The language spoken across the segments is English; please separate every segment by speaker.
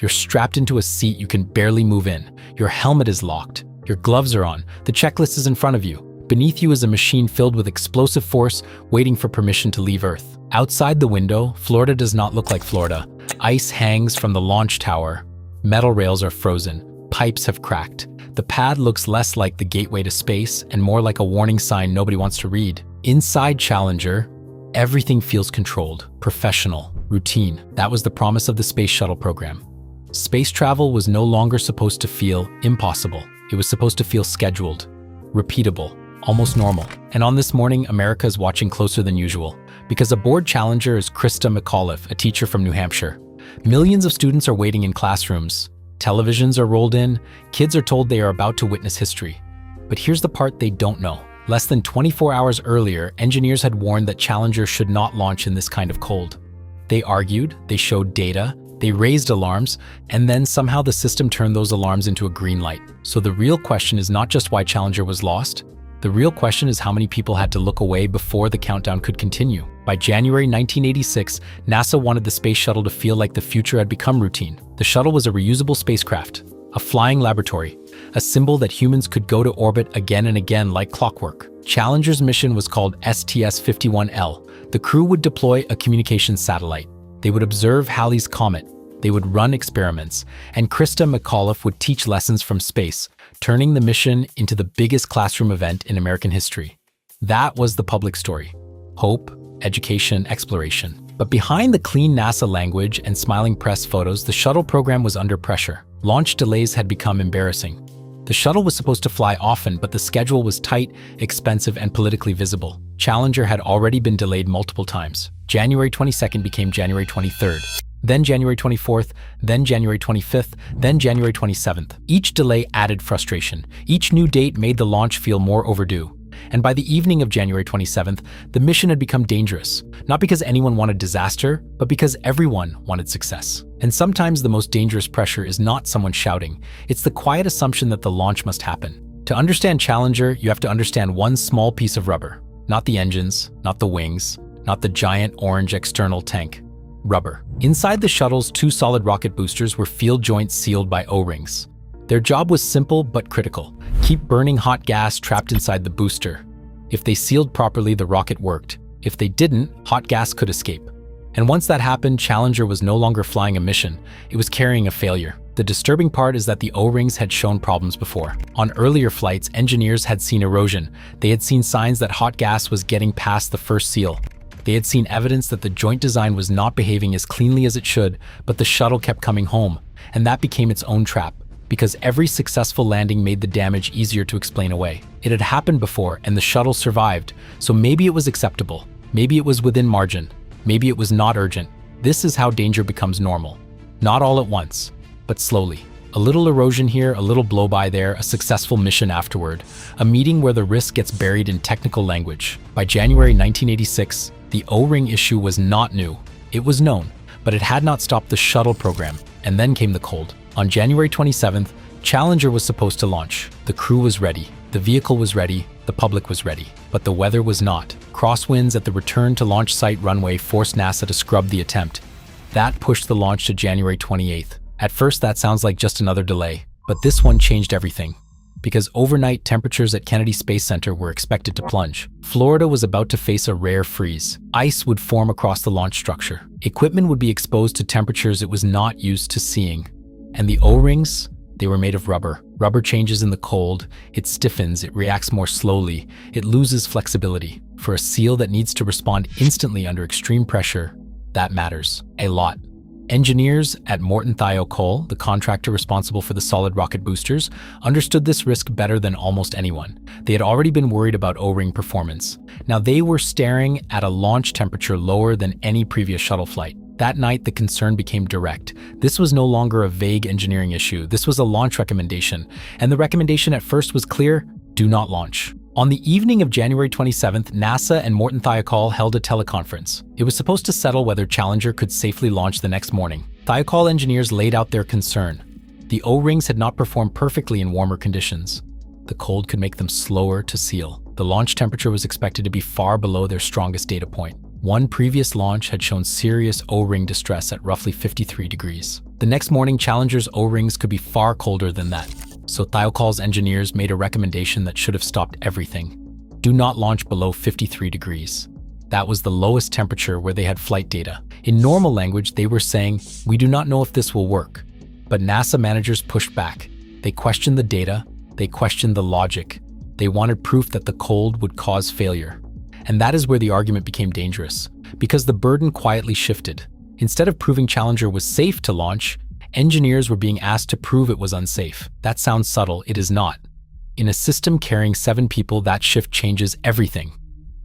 Speaker 1: You're strapped into a seat you can barely move in. Your helmet is locked. Your gloves are on. The checklist is in front of you. Beneath you is a machine filled with explosive force, waiting for permission to leave Earth. Outside the window, Florida does not look like Florida. Ice hangs from the launch tower. Metal rails are frozen. Pipes have cracked. The pad looks less like the gateway to space and more like a warning sign nobody wants to read. Inside Challenger, everything feels controlled, professional, routine. That was the promise of the space shuttle program. Space travel was no longer supposed to feel impossible. It was supposed to feel scheduled, repeatable, almost normal. And on this morning, America is watching closer than usual, because aboard Challenger is Krista McAuliffe, a teacher from New Hampshire. Millions of students are waiting in classrooms. Televisions are rolled in. Kids are told they are about to witness history. But here's the part they don't know. Less than 24 hours earlier, engineers had warned that Challenger should not launch in this kind of cold. They argued, they showed data, they raised alarms, and then somehow the system turned those alarms into a green light. So the real question is not just why Challenger was lost. The real question is how many people had to look away before the countdown could continue. By January 1986, NASA wanted the space shuttle to feel like the future had become routine. The shuttle was a reusable spacecraft, a flying laboratory, a symbol that humans could go to orbit again and again like clockwork. Challenger's mission was called STS-51L. The crew would deploy a communications satellite. They would observe Halley's Comet. They would run experiments, and Krista McAuliffe would teach lessons from space, turning the mission into the biggest classroom event in American history. That was the public story. Hope, education, exploration. But behind the clean NASA language and smiling press photos, the shuttle program was under pressure. Launch delays had become embarrassing. The shuttle was supposed to fly often, but the schedule was tight, expensive, and politically visible. Challenger had already been delayed multiple times. January 22nd became January 23rd. Then January 24th, then January 25th, then January 27th. Each delay added frustration. Each new date made the launch feel more overdue. And by the evening of January 27th, the mission had become dangerous. Not because anyone wanted disaster, but because everyone wanted success. And sometimes the most dangerous pressure is not someone shouting. It's the quiet assumption that the launch must happen. To understand Challenger, you have to understand one small piece of rubber. Not the engines, not the wings, not the giant orange external tank. Rubber. Inside the shuttle's two solid rocket boosters were field joints sealed by O-rings. Their job was simple but critical. Keep burning hot gas trapped inside the booster. If they sealed properly, the rocket worked. If they didn't, hot gas could escape. And once that happened, Challenger was no longer flying a mission. It was carrying a failure. The disturbing part is that the O-rings had shown problems before. On earlier flights, engineers had seen erosion. They had seen signs that hot gas was getting past the first seal. They had seen evidence that the joint design was not behaving as cleanly as it should, but the shuttle kept coming home. And that became its own trap, because every successful landing made the damage easier to explain away. It had happened before, and the shuttle survived, so maybe it was acceptable. Maybe it was within margin. Maybe it was not urgent. This is how danger becomes normal. Not all at once, but slowly. A little erosion here, a little blow-by there, a successful mission afterward. A meeting where the risk gets buried in technical language. By January 1986, the O-ring issue was not new. It was known, but it had not stopped the shuttle program. And then came the cold. On January 27th, Challenger was supposed to launch. The crew was ready. The vehicle was ready. The public was ready. But the weather was not. Crosswinds at the return to launch site runway forced NASA to scrub the attempt. That pushed the launch to January 28th. At first, that sounds like just another delay. But this one changed everything. Because overnight, temperatures at Kennedy Space Center were expected to plunge. Florida was about to face a rare freeze. Ice would form across the launch structure. Equipment would be exposed to temperatures it was not used to seeing. And the O-rings, they were made of rubber. Rubber changes in the cold. It stiffens, it reacts more slowly. It loses flexibility. For a seal that needs to respond instantly under extreme pressure, that matters a lot. Engineers at Morton Thiokol, the contractor responsible for the solid rocket boosters, understood this risk better than almost anyone. They had already been worried about O-ring performance. Now they were staring at a launch temperature lower than any previous shuttle flight. That night, the concern became direct. This was no longer a vague engineering issue. This was a launch recommendation. And the recommendation at first was clear: do not launch. On the evening of January 27th, NASA and Morton Thiokol held a teleconference. It was supposed to settle whether Challenger could safely launch the next morning. Thiokol engineers laid out their concern. The O-rings had not performed perfectly in warmer conditions. The cold could make them slower to seal. The launch temperature was expected to be far below their strongest data point. One previous launch had shown serious O-ring distress at roughly 53 degrees. The next morning, Challenger's O-rings could be far colder than that. So Thiokol's engineers made a recommendation that should have stopped everything. Do not launch below 53 degrees. That was the lowest temperature where they had flight data. In normal language, they were saying, "We do not know if this will work." But NASA managers pushed back. They questioned the data, they questioned the logic. They wanted proof that the cold would cause failure. And that is where the argument became dangerous, because the burden quietly shifted. Instead of proving Challenger was safe to launch, engineers were being asked to prove it was unsafe. That sounds subtle, it is not. In a system carrying 7 people, that shift changes everything.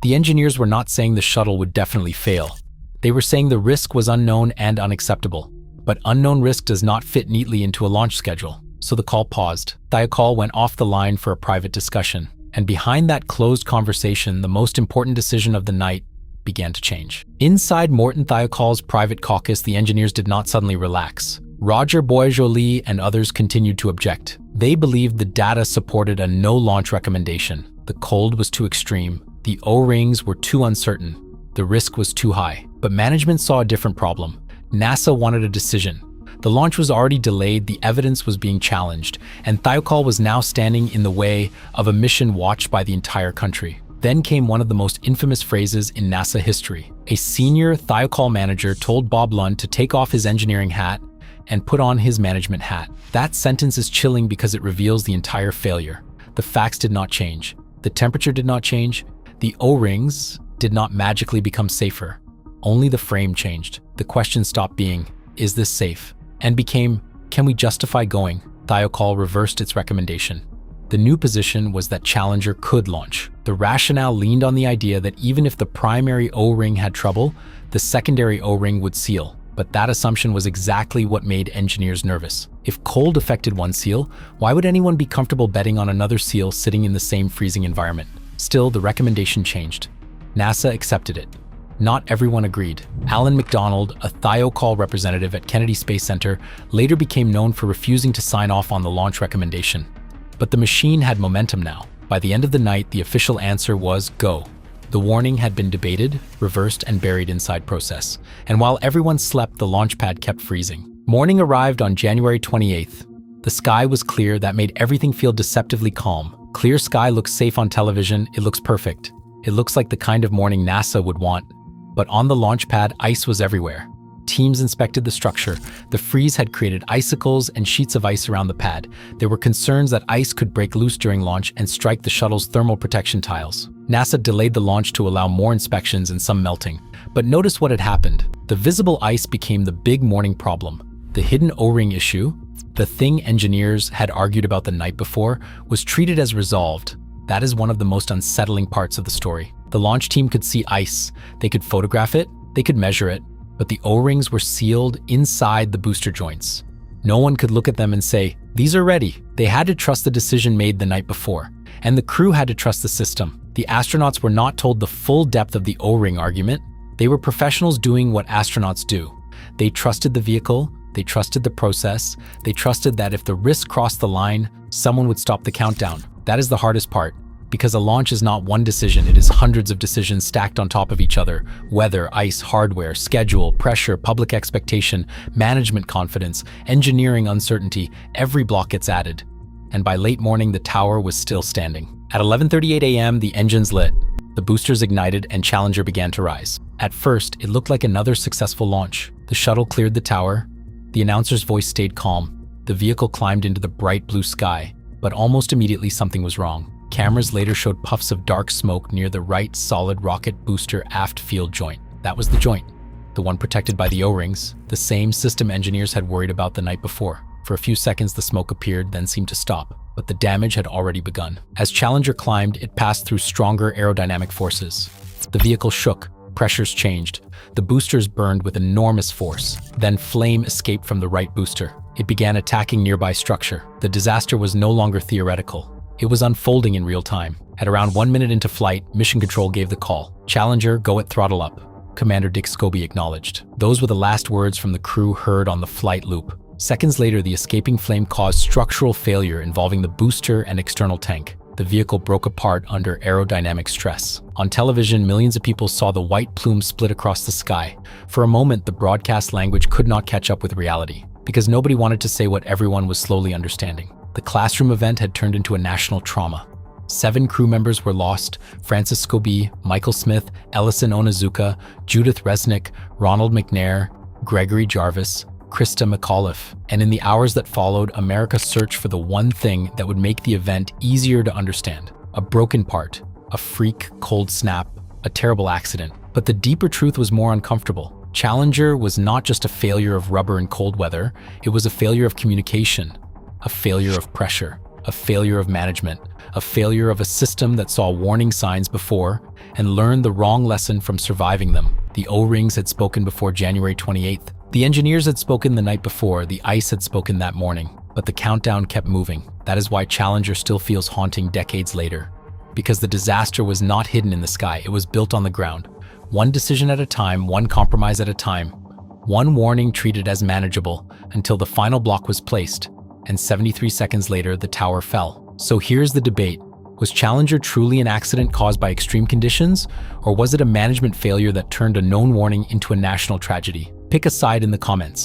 Speaker 1: The engineers were not saying the shuttle would definitely fail. They were saying the risk was unknown and unacceptable. But unknown risk does not fit neatly into a launch schedule. So the call paused. Thiokol went off the line for a private discussion. And behind that closed conversation, the most important decision of the night began to change. Inside Morton Thiokol's private caucus, the engineers did not suddenly relax. Roger Boisjoli and others continued to object. They believed the data supported a no-launch recommendation. The cold was too extreme. The O-rings were too uncertain. The risk was too high. But management saw a different problem. NASA wanted a decision. The launch was already delayed, the evidence was being challenged, and Thiokol was now standing in the way of a mission watched by the entire country. Then came one of the most infamous phrases in NASA history. A senior Thiokol manager told Bob Lund to take off his engineering hat and put on his management hat. That sentence is chilling because it reveals the entire failure. The facts did not change. The temperature did not change. The O-rings did not magically become safer. Only the frame changed. The question stopped being, "Is this safe?" and became, "Can we justify going?" Thiokol reversed its recommendation. The new position was that Challenger could launch. The rationale leaned on the idea that even if the primary O-ring had trouble, the secondary O-ring would seal. But that assumption was exactly what made engineers nervous. If cold affected one seal, why would anyone be comfortable betting on another seal sitting in the same freezing environment? Still, the recommendation changed. NASA accepted it. Not everyone agreed. Alan McDonald, a Thiokol representative at Kennedy Space Center, later became known for refusing to sign off on the launch recommendation. But the machine had momentum now. By the end of the night, the official answer was go. The warning had been debated, reversed, and buried inside process. And while everyone slept, the launch pad kept freezing. Morning arrived on January 28th. The sky was clear. That made everything feel deceptively calm. Clear sky looks safe on television. It looks perfect. It looks like the kind of morning NASA would want. But on the launch pad, ice was everywhere. Teams inspected the structure. The freeze had created icicles and sheets of ice around the pad. There were concerns that ice could break loose during launch and strike the shuttle's thermal protection tiles. NASA delayed the launch to allow more inspections and some melting. But notice what had happened. The visible ice became the big morning problem. The hidden O-ring issue, the thing engineers had argued about the night before, was treated as resolved. That is one of the most unsettling parts of the story. The launch team could see ice. They could photograph it, they could measure it, but the O-rings were sealed inside the booster joints. No one could look at them and say, "These are ready." They had to trust the decision made the night before, and the crew had to trust the system. The astronauts were not told the full depth of the O-ring argument. They were professionals doing what astronauts do. They trusted the vehicle, they trusted the process, they trusted that if the risk crossed the line, someone would stop the countdown. That is the hardest part. Because a launch is not one decision, it is hundreds of decisions stacked on top of each other. Weather, ice, hardware, schedule, pressure, public expectation, management confidence, engineering uncertainty, every block gets added. And by late morning, the tower was still standing. At 11:38 a.m., the engines lit. The boosters ignited and Challenger began to rise. At first, it looked like another successful launch. The shuttle cleared the tower. The announcer's voice stayed calm. The vehicle climbed into the bright blue sky. But almost immediately, something was wrong. Cameras later showed puffs of dark smoke near the right solid rocket booster aft field joint. That was the joint, the one protected by the O-rings, the same system engineers had worried about the night before. For a few seconds, the smoke appeared, then seemed to stop, but the damage had already begun. As Challenger climbed, it passed through stronger aerodynamic forces. The vehicle shook, pressures changed. The boosters burned with enormous force. Then flame escaped from the right booster. It began attacking nearby structure. The disaster was no longer theoretical. It was unfolding in real time. At around 1 minute into flight, Mission Control gave the call. "Challenger, go at throttle up." Commander Dick Scobie acknowledged. Those were the last words from the crew heard on the flight loop. Seconds later, the escaping flame caused structural failure involving the booster and external tank. The vehicle broke apart under aerodynamic stress. On television, millions of people saw the white plume split across the sky. For a moment, the broadcast language could not catch up with reality. because nobody wanted to say what everyone was slowly understanding. The classroom event had turned into a national trauma. 7 crew members were lost: Francis Scobie, Michael Smith, Ellison Onizuka, Judith Resnick, Ronald McNair, Gregory Jarvis, Krista McAuliffe. And in the hours that followed, America searched for the one thing that would make the event easier to understand. A broken part, a freak cold snap, a terrible accident. But the deeper truth was more uncomfortable. Challenger was not just a failure of rubber in cold weather, it was a failure of communication, a failure of pressure, a failure of management, a failure of a system that saw warning signs before and learned the wrong lesson from surviving them. The O-rings had spoken before January 28th. The engineers had spoken the night before, the ice had spoken that morning, but the countdown kept moving. That is why Challenger still feels haunting decades later. Because the disaster was not hidden in the sky, it was built on the ground. One decision at a time, one compromise at a time. One warning treated as manageable until the final block was placed, and 73 seconds later, the tower fell. So here's the debate. Was Challenger truly an accident caused by extreme conditions, or was it a management failure that turned a known warning into a national tragedy? Pick a side in the comments.